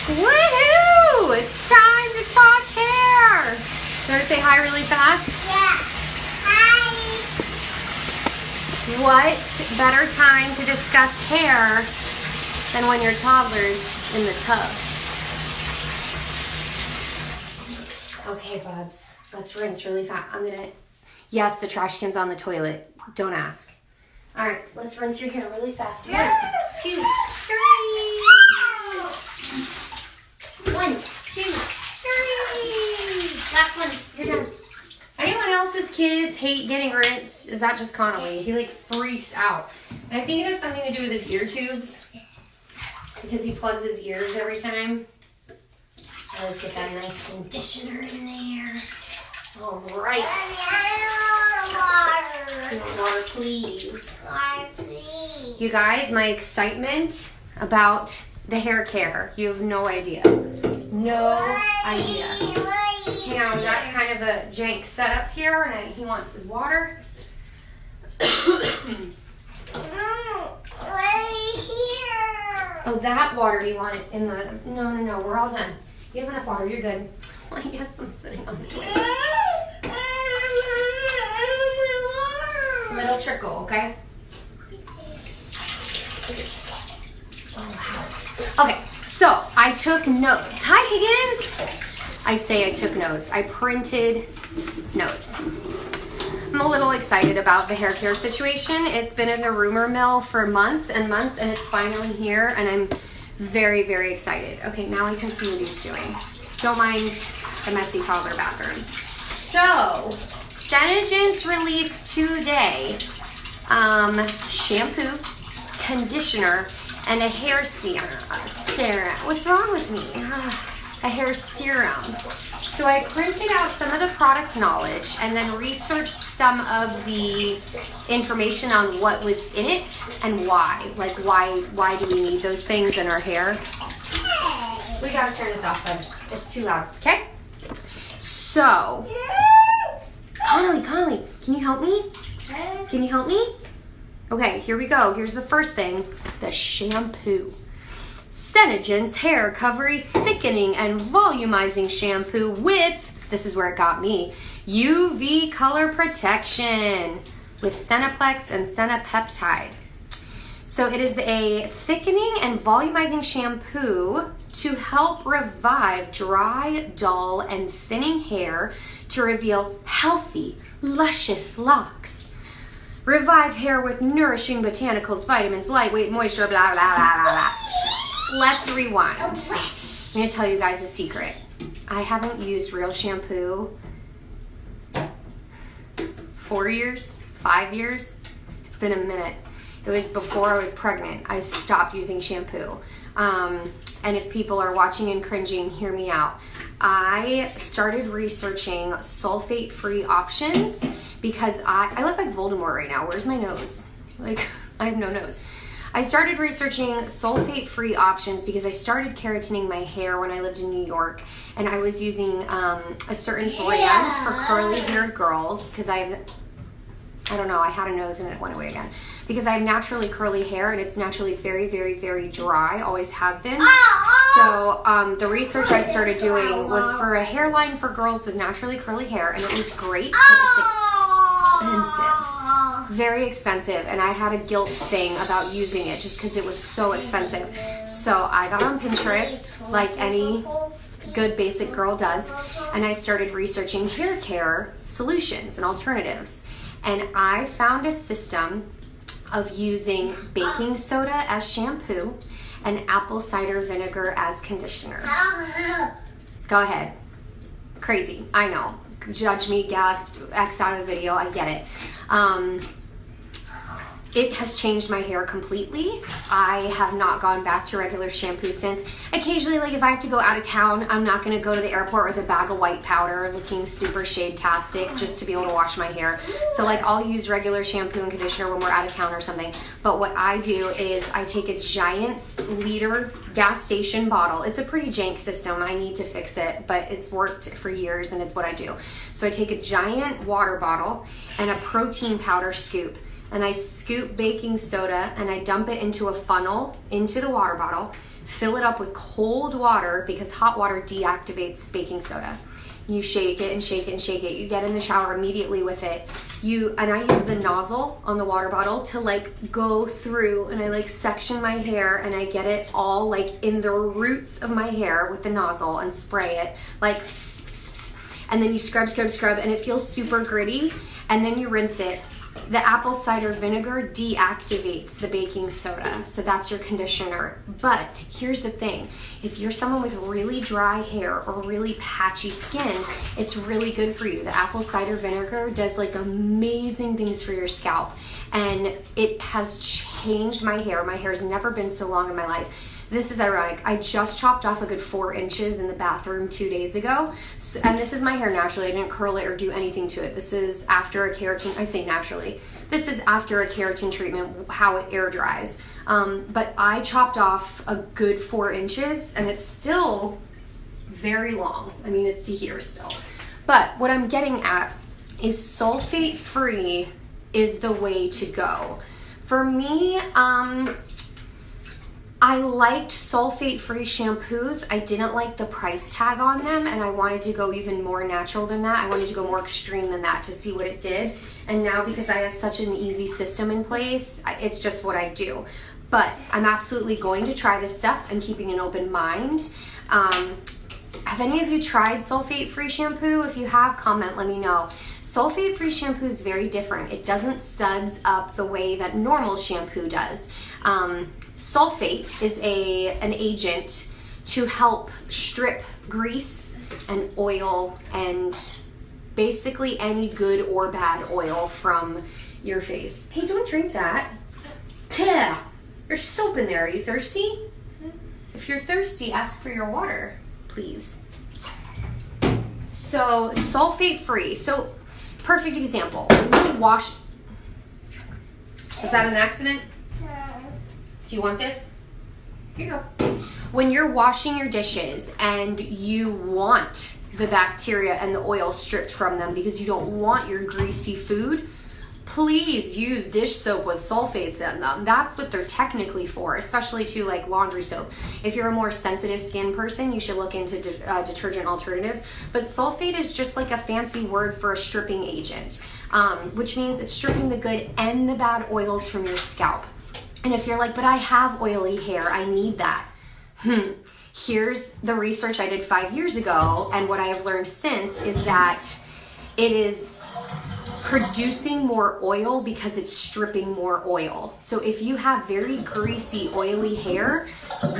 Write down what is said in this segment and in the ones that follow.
Woohoo! It's time to talk hair. You want to say hi really fast? Yeah. Hi. What better time to discuss hair than when your toddler's in the tub? Okay, bubs. Let's rinse really fast. Yes, the trash can's on the toilet. Don't ask. All right, let's rinse your hair really fast. 1, 2, 3. 1, 2, 3. Last one. You're done. Anyone else's kids hate getting rinsed? Is that just Connolly? He like freaks out. And I think it has something to do with his ear tubes because he plugs his ears every time. Let's get that nice conditioner in there. All right. Water, please. Water, please. You guys, my excitement about the hair care, you have no idea. No idea. Hang on, we got kind of a jank setup here, and he wants his water. Oh, that water you want it in the... No, we're all done. You have enough water, you're good. Well, he has some sitting on the toilet. Little trickle, okay? So loud. Okay, so I took notes. Hi, Higgins. I say I took notes. I printed notes. I'm a little excited about the hair care situation. It's been in the rumor mill for months and months, and it's finally here, and I'm very, very excited. Okay, now I can see what he's doing. Don't mind the messy toddler bathroom. So, Senegence released today shampoo, conditioner, and a hair serum. What's wrong with me? A hair serum. So I printed out some of the product knowledge and then researched some of the information on what was in it and why. Like why do we need those things in our hair? We gotta turn this off, bud. It's too loud, okay? So, Connolly, can you help me? Can you help me? Okay, here we go. Here's the first thing, the shampoo. Senegence Hair Recovery Thickening and Volumizing Shampoo with, this is where it got me, UV color protection with Senaplex and Senapeptide. So it is a thickening and volumizing shampoo to help revive dry, dull, and thinning hair to reveal healthy, luscious locks. Revive hair with nourishing botanicals, vitamins, lightweight moisture, blah, blah, blah, blah, blah. Let's rewind. I'm going to tell you guys a secret. I haven't used real shampoo 4 years, 5 years. It's been a minute. It was before I was pregnant. I stopped using shampoo. And if people are watching and cringing, hear me out. I started researching sulfate-free options because I look like Voldemort right now. Where's my nose? Like, I have no nose. I started researching sulfate-free options because I started keratining my hair when I lived in New York, and I was using a certain brand for curly-haired girls because I don't know, I had a nose and it went away again. Because I have naturally curly hair and it's naturally very, very, very dry, always has been. So the research I started doing was for a hairline for girls with naturally curly hair, and it was great, but it's expensive. Very expensive, and I had a guilt thing about using it just because it was so expensive. So I got on Pinterest, like any good basic girl does, and I started researching hair care solutions and alternatives. And I found a system of using baking soda as shampoo and apple cider vinegar as conditioner. Go ahead. Crazy, I know. Judge me, gasp, X out of the video, I get it. It has changed my hair completely. I have not gone back to regular shampoo since. Occasionally, like if I have to go out of town, I'm not gonna go to the airport with a bag of white powder looking super shade-tastic just to be able to wash my hair. So like I'll use regular shampoo and conditioner when we're out of town or something. But what I do is I take a giant liter gas station bottle. It's a pretty jank system. I need to fix it, but it's worked for years and it's what I do. So I take a giant water bottle and a protein powder scoop. and I scoop baking soda and I dump it into a funnel into the water bottle, fill it up with cold water because hot water deactivates baking soda. You shake it and shake it and shake it. You get in the shower immediately with it. And I use the nozzle on the water bottle to like go through, and I like section my hair and I get it all like in the roots of my hair with the nozzle and spray it like, and then you scrub, scrub, scrub, and it feels super gritty, and then you rinse it. The apple cider vinegar deactivates the baking soda, so that's your conditioner. But here's the thing, if you're someone with really dry hair or really patchy skin, it's really good for you. The apple cider vinegar does like amazing things for your scalp, and it has changed my hair. My hair's never been so long in my life. This is ironic. I just chopped off a good 4 inches in the bathroom 2 days ago. And this is my hair naturally. I didn't curl it or do anything to it. This is after a keratin, I say naturally. This is after a keratin treatment, how it air dries. But I chopped off a good 4 inches and it's still very long. I mean, it's to here still. But what I'm getting at is sulfate free is the way to go. For me, I liked sulfate-free shampoos. I didn't like the price tag on them, and I wanted to go even more natural than that. I wanted to go more extreme than that to see what it did. And now, because I have such an easy system in place, it's just what I do. But I'm absolutely going to try this stuff. I'm keeping an open mind. Have any of you tried sulfate-free shampoo? If you have, comment, let me know. Sulfate-free shampoo is very different. It doesn't suds up the way that normal shampoo does. Sulfate is an agent to help strip grease and oil and basically any good or bad oil from your face. Hey, don't drink that. There's soap in there. Are you thirsty? If you're thirsty, ask for your water, please. So sulfate free. So perfect example. When you wash. Is that an accident? Do you want this? Here you go. When you're washing your dishes and you want the bacteria and the oil stripped from them because you don't want your greasy food, please use dish soap with sulfates in them. That's what they're technically for, especially to like laundry soap. If you're a more sensitive skin person, you should look into detergent alternatives. But sulfate is just like a fancy word for a stripping agent, which means it's stripping the good and the bad oils from your scalp. And if you're like, but I have oily hair, I need that. Here's the research I did 5 years ago, and what I have learned since is that it is producing more oil because it's stripping more oil. So if you have very greasy, oily hair,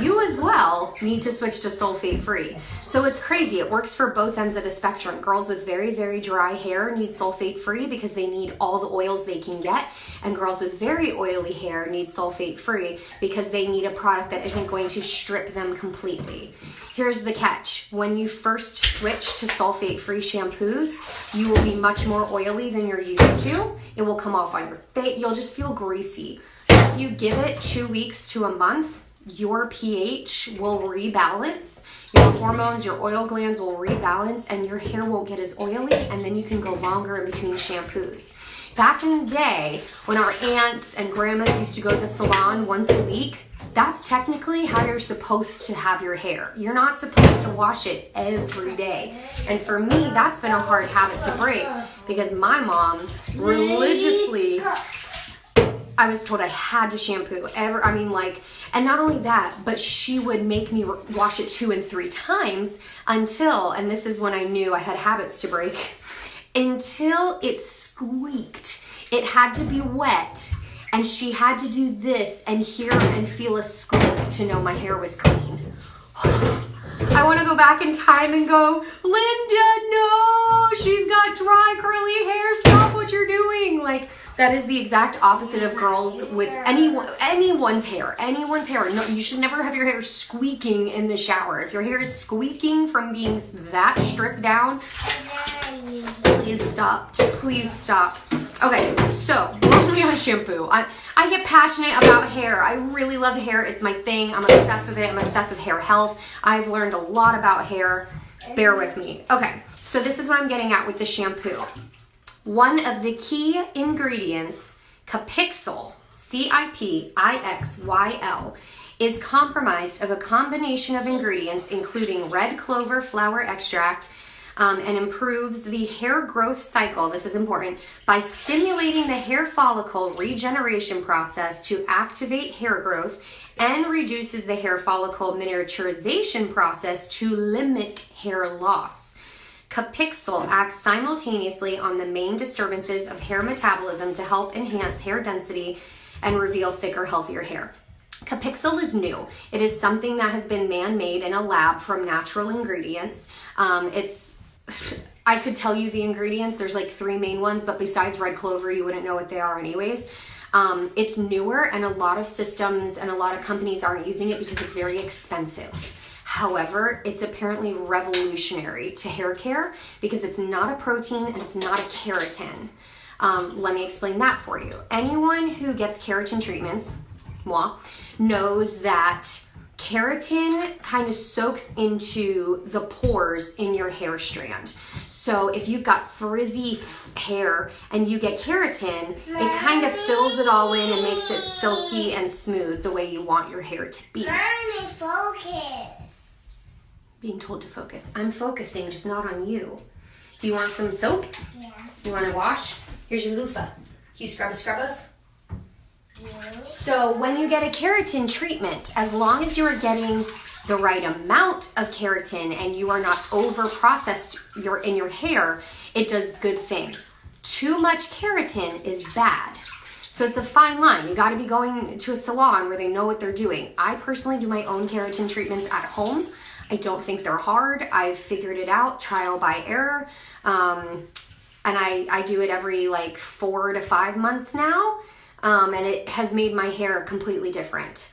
you as well need to switch to sulfate free. So it's crazy. It works for both ends of the spectrum. Girls with very, very dry hair need sulfate free because they need all the oils they can get. And girls with very oily hair need sulfate free because they need a product that isn't going to strip them completely. Here's the catch. When you first switch to sulfate-free shampoos, you will be much more oily than you're used to. It will come off on your face. You'll just feel greasy. If you give it 2 weeks to a month, your pH will rebalance. Your hormones, your oil glands will rebalance, and your hair won't get as oily, and then you can go longer in between shampoos. Back in the day, when our aunts and grandmas used to go to the salon once a week, that's technically how you're supposed to have your hair. You're not supposed to wash it every day. And for me, that's been a hard habit to break because my mom religiously, I was told I had to shampoo and not only that, but she would make me wash it 2 and 3 times until, and this is when I knew I had habits to break, until it squeaked. It had to be wet. And she had to do this and hear and feel a squeak to know my hair was clean. I want to go back in time and go, Linda, no, she's got dry, curly hair. Stop what you're doing. Like, that is the exact opposite of girls with anyone's hair. No, you should never have your hair squeaking in the shower. If your hair is squeaking from being that stripped down, please stop. Please stop. Okay, so moving on shampoo. I get passionate about hair. I really love hair. It's my thing. I'm obsessed with it. I'm obsessed with hair health. I've learned a lot about hair. Bear with me. Okay, so this is what I'm getting at with the shampoo. One of the key ingredients Capixyl, Cipixyl, is comprised of a combination of ingredients including red clover flower extract, and improves the hair growth cycle, this is important, by stimulating the hair follicle regeneration process to activate hair growth, and reduces the hair follicle miniaturization process to limit hair loss. Capixyl acts simultaneously on the main disturbances of hair metabolism to help enhance hair density and reveal thicker, healthier hair. Capixyl is new. It is something that has been man-made in a lab from natural ingredients. I could tell you the ingredients. There's like 3 main ones, but besides red clover, you wouldn't know what they are anyways. It's newer, and a lot of systems and a lot of companies aren't using it because it's very expensive. However, it's apparently revolutionary to hair care because it's not a protein and it's not a keratin. Let me explain that for you. Anyone who gets keratin treatments, moi, knows that keratin kind of soaks into the pores in your hair strand. So if you've got frizzy hair and you get keratin, it kind of fills it all in and makes it silky and smooth the way you want your hair to be. Mommy, focus. Being told to focus. I'm focusing, just not on you. Do you want some soap? Yeah. You want to wash? Here's your loofah. Can you scrub us? Yeah. So when you get a keratin treatment, as long as you are getting the right amount of keratin and you are not over-processed in your hair, it does good things. Too much keratin is bad. So it's a fine line. You got to be going to a salon where they know what they're doing. I personally do my own keratin treatments at home. I don't think they're hard. I've figured it out, trial by error. And I do it every like 4 to 5 months now. And it has made my hair completely different.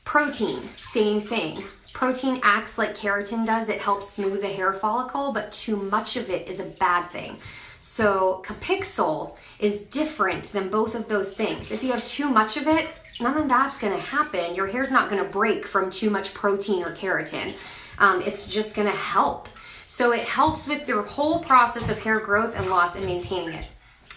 Protein, same thing. Protein acts like keratin does. It helps smooth the hair follicle, but too much of it is a bad thing. So Capixyl is different than both of those things. If you have too much of it, none of that's going to happen. Your hair's not going to break from too much protein or keratin. It's just going to help. So it helps with your whole process of hair growth and loss and maintaining it.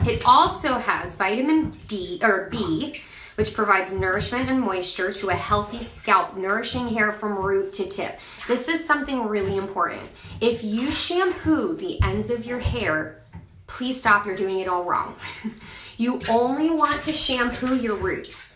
It also has vitamin B, which provides nourishment and moisture to a healthy scalp, nourishing hair from root to tip. This is something really important. If you shampoo the ends of your hair, please stop, you're doing it all wrong. You only want to shampoo your roots.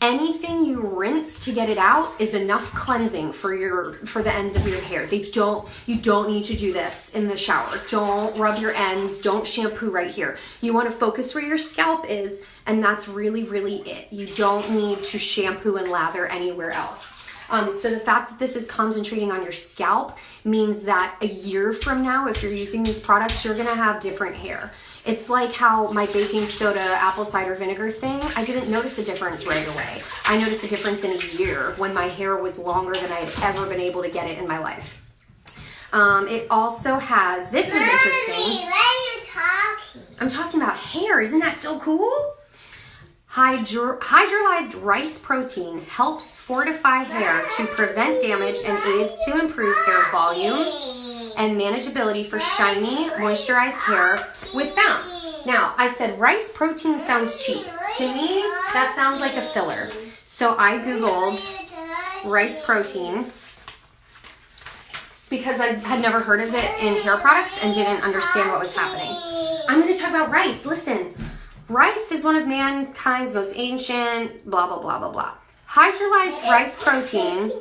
Anything you rinse to get it out is enough cleansing for the ends of your hair. You don't need to do this in the shower. Don't rub your ends, don't shampoo right here. You want to focus where your scalp is, and that's really, really it. You don't need to shampoo and lather anywhere else. So the fact that this is concentrating on your scalp means that a year from now, if you're using these products, you're gonna have different hair. It's like how my baking soda apple cider vinegar thing, I didn't notice a difference right away. I noticed a difference in a year when my hair was longer than I had ever been able to get it in my life. It also has, this is interesting. Mommy, what are you talking? I'm talking about hair, isn't that so cool? Hydrolyzed rice protein helps fortify hair to prevent damage and aids to improve hair volume and manageability for shiny, moisturized hair with bounce. Now, I said rice protein sounds cheap. To me, that sounds like a filler. So I Googled rice protein because I had never heard of it in hair products and didn't understand what was happening. I'm going to talk about rice. Listen, rice is one of mankind's most ancient, blah, blah, blah, blah, blah. Hydrolyzed rice protein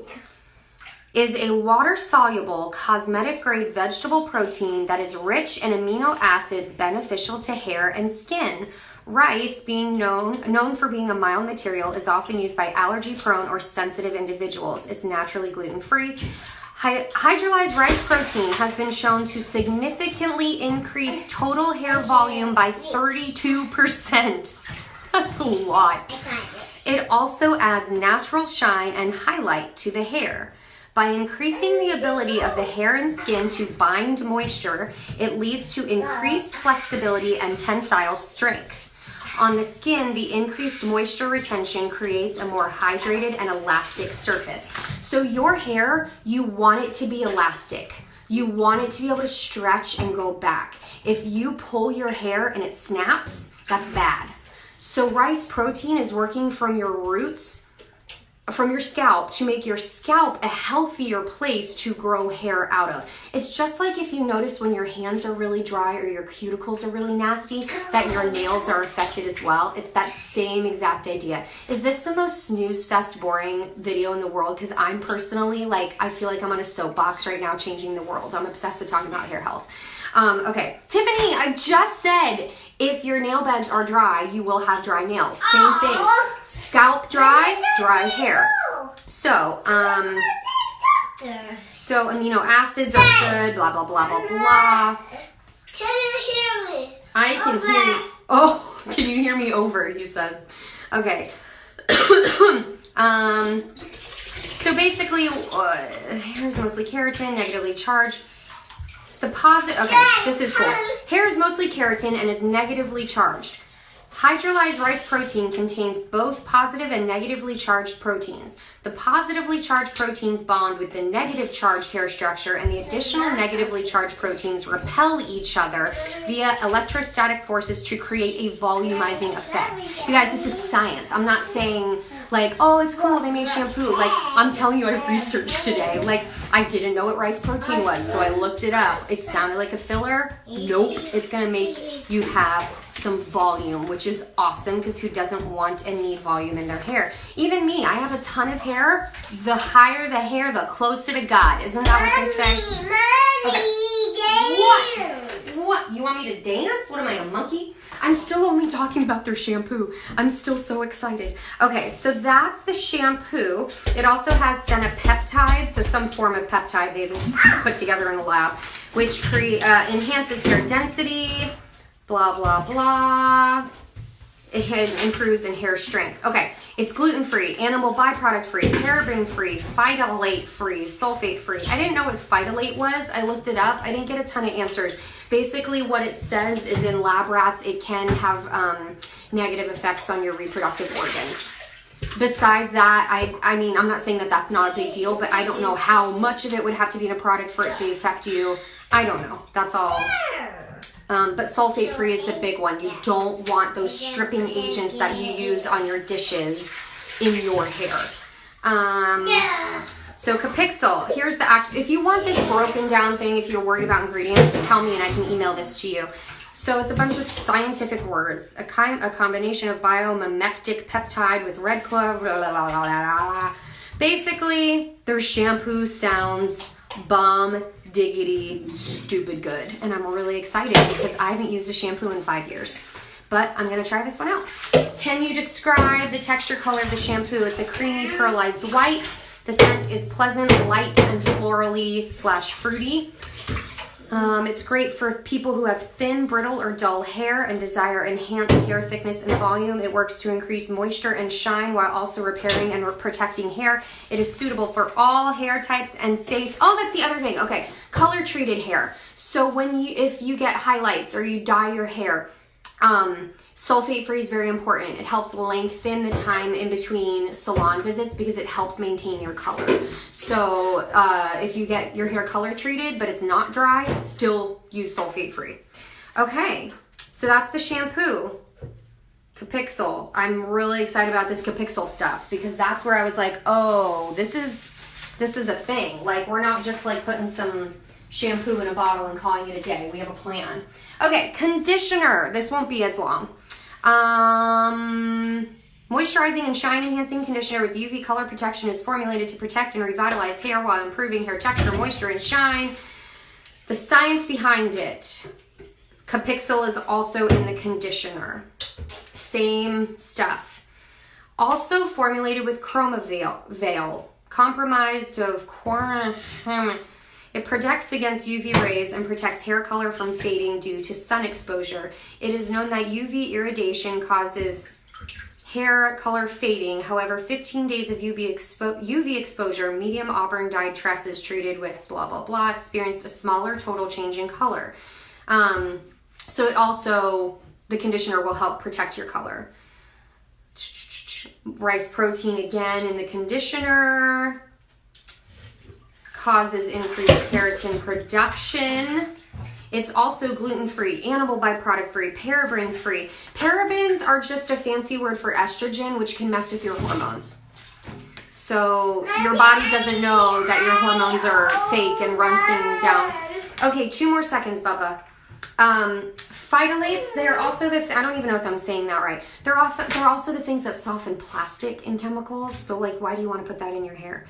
is a water-soluble, cosmetic-grade vegetable protein that is rich in amino acids beneficial to hair and skin. Rice, being known for being a mild material, is often used by allergy-prone or sensitive individuals. It's naturally gluten-free. Hydrolyzed rice protein has been shown to significantly increase total hair volume by 32%. That's a lot. It also adds natural shine and highlight to the hair. By increasing the ability of the hair and skin to bind moisture, it leads to increased flexibility and tensile strength. On the skin, the increased moisture retention creates a more hydrated and elastic surface. So your hair, you want it to be elastic. You want it to be able to stretch and go back. If you pull your hair and it snaps, that's bad. So rice protein is working from your roots, from your scalp, to make your scalp a healthier place to grow hair out of. It's just like if you notice when your hands are really dry or your cuticles are really nasty, that your nails are affected as well. It's that same exact idea. Is this the most snooze fest boring video in the world? Because I'm personally, like, I feel like I'm on a soapbox right now changing the world. I'm obsessed with talking about hair health. Okay, Tiffany, I just said if your nail beds are dry, you will have dry nails. Same thing. Scalp dry, dry hair. So, amino acids are good, blah, blah, blah, blah, blah. Can you hear me? I can hear you. Oh, can you hear me over, he says. Okay. So basically, hair is mostly keratin, negatively charged. Okay, this is cool. Hair is mostly keratin and is negatively charged. Hydrolyzed rice protein contains both positive and negatively charged proteins. The positively charged proteins bond with the negative charged hair structure, and the additional negatively charged proteins repel each other via electrostatic forces to create a volumizing effect. You guys, this is science. I'm not saying like, oh, it's cool, they made shampoo. Like, I'm telling you, I researched today. Like, I didn't know what rice protein was, so I looked it up. It sounded like a filler. Nope. It's going to make you have some volume, which is awesome, because who doesn't want and need volume in their hair? Even me, I have a ton of hair. The higher the hair, the closer to God. Isn't that what they say? Okay. What? You want me to dance? What am I, a monkey? I'm still only talking about their shampoo. I'm still so excited. Okay, so that's the shampoo. It also has senapeptide, so some form of peptide they've put together in the lab, which enhances hair density, blah, blah, blah. It improves in hair strength. Okay, it's gluten-free, animal byproduct-free, paraben-free, phthalate-free, sulfate-free. I didn't know what phthalate was. I looked it up. I didn't get a ton of answers. Basically, what it says is in lab rats, it can have negative effects on your reproductive organs. Besides that, I mean, I'm not saying that that's not a big deal, but I don't know how much of it would have to be in a product for it to affect you. I don't know. That's all. But sulfate-free is the big one. You don't want those stripping agents that you use on your dishes in your hair. So Capixul, here's the actual, if you want this broken down thing, if you're worried about ingredients, tell me and I can email this to you. So it's a bunch of scientific words, a combination of biomimetic peptide with red clove, blah, blah, blah, blah, blah. Basically, their shampoo sounds bomb diggity stupid good, and I'm really excited because I haven't used a shampoo in 5 years, but I'm gonna try this one out. Can you describe the texture color of the shampoo? It's a creamy pearlized white. The scent is pleasant, light, and florally / fruity. It's great for people who have thin, brittle, or dull hair and desire enhanced hair thickness and volume. It works to increase moisture and shine while also repairing and protecting hair. It is suitable for all hair types and safe. Oh, that's the other thing. Okay, color treated hair. So if you get highlights or you dye your hair, sulfate free is very important. It helps lengthen the time in between salon visits because it helps maintain your color. So if you get your hair color treated but it's not dry, still use sulfate free. Okay, so that's the shampoo. Capixul. I'm really excited about this Capixul stuff because that's where I was like, oh, this is a thing. Like, we're not just like putting some shampoo in a bottle and calling it a day. We have a plan. Okay, conditioner. This won't be as long. Moisturizing and shine enhancing conditioner with UV color protection is formulated to protect and revitalize hair while improving hair texture, moisture, and shine. The science behind it. Capixul is also in the conditioner. Same stuff. Also formulated with chromoveil, comprised of it protects against UV rays and protects hair color from fading due to sun exposure. It is known that UV irradiation causes hair color fading. However, 15 days of UV exposure, medium auburn dyed tresses treated with blah, blah, blah, experienced a smaller total change in color. So it also, the conditioner will help protect your color. Rice protein again in the conditioner. Causes increased keratin production. It's also gluten-free, animal byproduct-free, paraben-free. Parabens are just a fancy word for estrogen, which can mess with your hormones. So your body doesn't know that your hormones are fake and runs things down. Okay, 2 more seconds, Bubba. Phytolates, they're also I don't even know if I'm saying that right. They're also the things that soften plastic in chemicals. So like, why do you want to put that in your hair?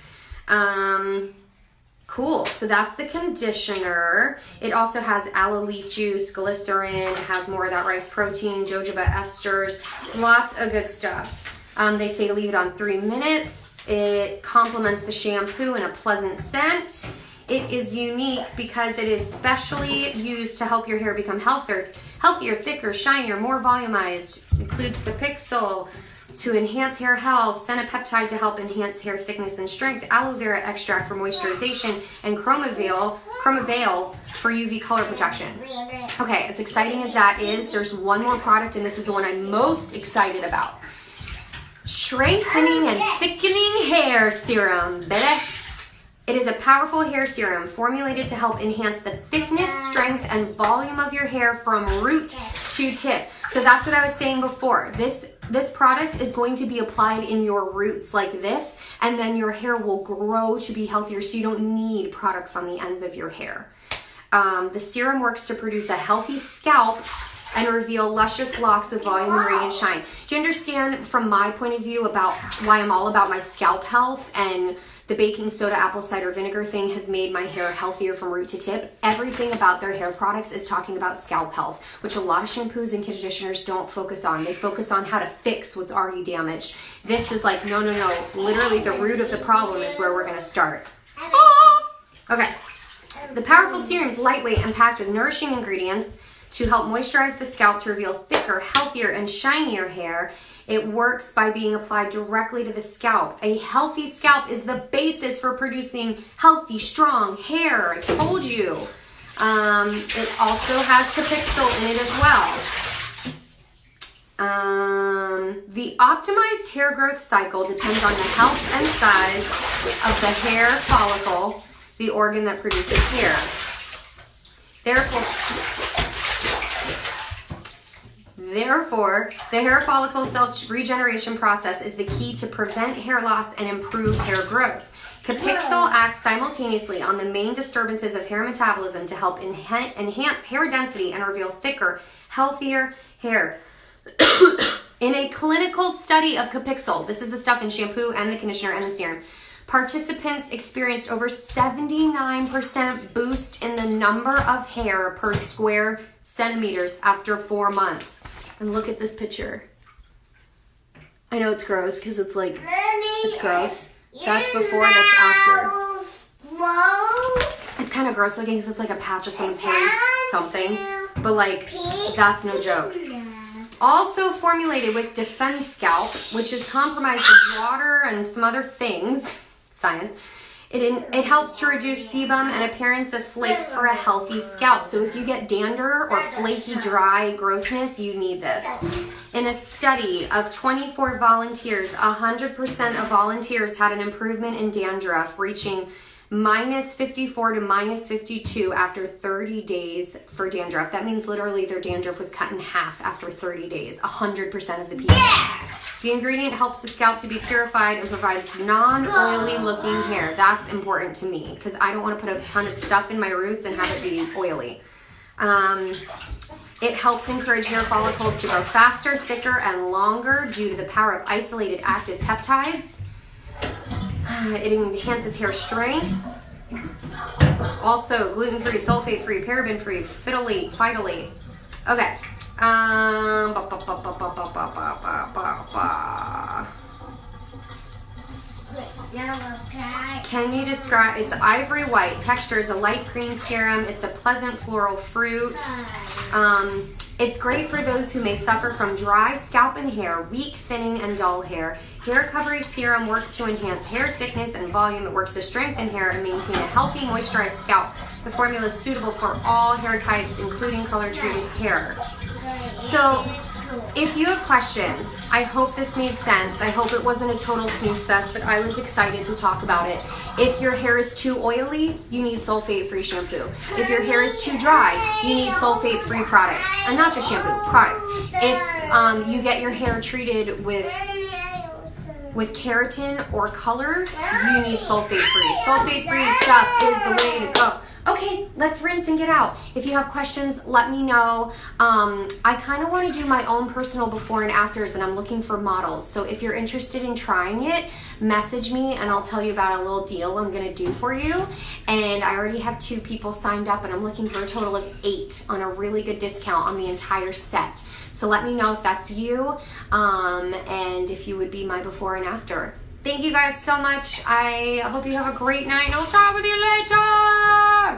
Cool. So that's the conditioner. It also has aloe leaf juice, glycerin. It has more of that rice protein, jojoba esters, lots of good stuff. They say leave it on 3 minutes. It complements the shampoo in a pleasant scent. It is unique because it is specially used to help your hair become healthier, thicker, shinier, more volumized. Includes the Pixel to enhance hair health, peptide to help enhance hair thickness and strength, aloe vera extract for moisturization, and chromoveil for UV color protection. Okay, as exciting as that is, there's one more product, and this is the one I'm most excited about. Strengthening and thickening hair serum, baby. It is a powerful hair serum formulated to help enhance the thickness, strength, and volume of your hair from root to tip. So that's what I was saying before. This product is going to be applied in your roots like this, and then your hair will grow to be healthier, so you don't need products on the ends of your hair. The serum works to produce a healthy scalp and reveal luscious locks of volume and radiant shine. Do you understand from my point of view about why I'm all about my scalp health, and the baking soda apple cider vinegar thing has made my hair healthier from root to tip? Everything about their hair products is talking about scalp health, which a lot of shampoos and conditioners don't focus on. They focus on how to fix what's already damaged. This is like, no. Literally the root of the problem is where we're gonna start. Okay. The powerful serum is lightweight and packed with nourishing ingredients to help moisturize the scalp to reveal thicker, healthier, and shinier hair. It works by being applied directly to the scalp. A healthy scalp is the basis for producing healthy, strong hair. I told you. It also has Capixyl in it as well. The optimized hair growth cycle depends on the health and size of the hair follicle, the organ that produces hair. Therefore, the hair follicle cell regeneration process is the key to prevent hair loss and improve hair growth. Capixyl acts simultaneously on the main disturbances of hair metabolism to help enhance hair density and reveal thicker, healthier hair. In a clinical study of Capixyl, this is the stuff in shampoo and the conditioner and the serum, participants experienced over 79% boost in the number of hair per square centimeters after 4 months. And look at this picture. I know it's gross because it's like, it's gross. That's before, that's after. It's kind of gross looking because it's like a patch of someone's hair, something. But like, that's no joke. Also formulated with Defend Scalp, which is compromised with water and some other things, science. It helps to reduce sebum and appearance of flakes for a healthy scalp. So if you get dander or flaky, dry grossness, you need this. In a study of 24 volunteers, 100% of volunteers had an improvement in dandruff, reaching -54 to -52 after 30 days for dandruff. That means literally their dandruff was cut in half after 30 days. 100% of the people. Yeah! The ingredient helps the scalp to be purified and provides non-oily looking hair. That's important to me because I don't want to put a ton of stuff in my roots and have it be oily. It helps encourage hair follicles to grow faster, thicker, and longer due to the power of isolated active peptides. It enhances hair strength. Also, gluten-free, sulfate-free, paraben-free, phytolate. Okay. Can you describe, it's ivory white. Texture is a light cream serum. It's a pleasant floral fruit. It's great for those who may suffer from dry scalp and hair, weak, thinning, and dull hair. Hair Recovery Serum works to enhance hair thickness and volume. It works to strengthen hair and maintain a healthy, moisturized scalp. The formula is suitable for all hair types, including color-treated hair. So, if you have questions, I hope this made sense. I hope it wasn't a total snooze fest, but I was excited to talk about it. If your hair is too oily, you need sulfate-free shampoo. If your hair is too dry, you need sulfate-free products. And not just shampoo, products. If you get your hair treated with keratin or color, you need sulfate-free. Sulfate-free stuff is the way to go. Okay, let's rinse and get out. If you have questions, let me know. I kind of want to do my own personal before and afters, and I'm looking for models. So if you're interested in trying it, message me and I'll tell you about a little deal I'm going to do for you. And I already have 2 people signed up, and I'm looking for a total of 8 on a really good discount on the entire set. So let me know if that's you, and if you would be my before and after. Thank you guys so much. I hope you have a great night, and I'll talk with you later.